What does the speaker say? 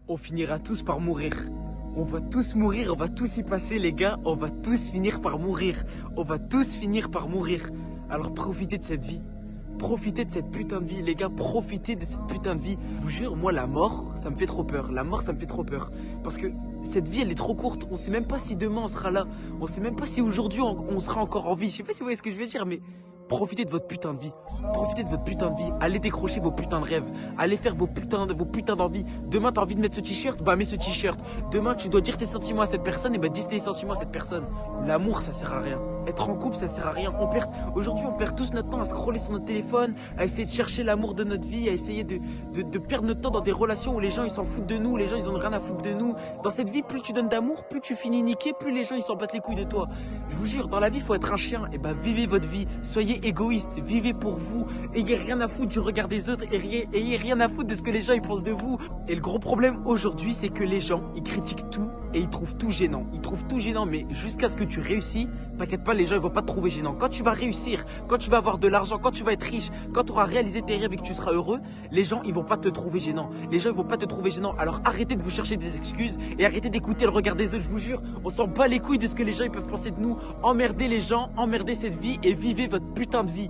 on finira tous par mourir. On va tous mourir, on va tous y passer les gars, on va tous finir par mourir. On va tous finir par mourir. Alors profitez de cette vie. Profitez de cette putain de vie, les gars, profitez de cette putain de vie. Je vous jure, moi, la mort, ça me fait trop peur. La mort, ça me fait trop peur. Parce que cette vie, elle est trop courte. On sait même pas si demain, on sera là. On sait même pas si aujourd'hui, on sera encore en vie. Je sais pas si vous voyez ce que je veux dire, mais profitez de votre putain de vie. Profitez de votre putain de vie. Allez décrocher vos putains de rêves. Allez faire vos putains d'envies. Demain, t'as envie de mettre ce t-shirt, bah mets ce t-shirt. Demain, tu dois dire tes sentiments à cette personne, et bah dis tes sentiments à cette personne. L'amour, ça sert à rien. Être en couple, ça sert à rien. Aujourd'hui, on perd tous notre temps à scroller sur notre téléphone, à essayer de chercher l'amour de notre vie, à essayer de perdre notre temps dans des relations où les gens ils s'en foutent de nous, les gens ils ont rien à foutre de nous. Dans cette vie, plus tu donnes d'amour, plus tu finis niqué, plus les gens ils s'en battent les couilles de toi. Je vous jure, dans la vie, il faut être un chien. Et bah vivez votre vie, soyez égoïste, vivez pour vous, ayez rien à foutre du regard des autres, ayez rien à foutre de ce que les gens ils pensent de vous. Et le gros problème aujourd'hui, c'est que les gens ils critiquent tout et ils trouvent tout gênant. Ils trouvent tout gênant, mais jusqu'à ce que tu réussis, t'inquiète pas, les gens ils vont pas te trouver gênant. Quand tu vas réussir, quand tu vas avoir de l'argent, quand tu vas être riche, quand tu auras réalisé tes rêves et que tu seras heureux, les gens ils vont pas te trouver gênant. Les gens ils vont pas te trouver gênant. Alors arrêtez de vous chercher des excuses et arrêtez d'écouter le regard des autres. Je vous jure, on s'en bat les couilles de ce que les gens ils peuvent penser de nous. Emmerdez les gens, emmerdez cette vie et vivez votre putain de vie.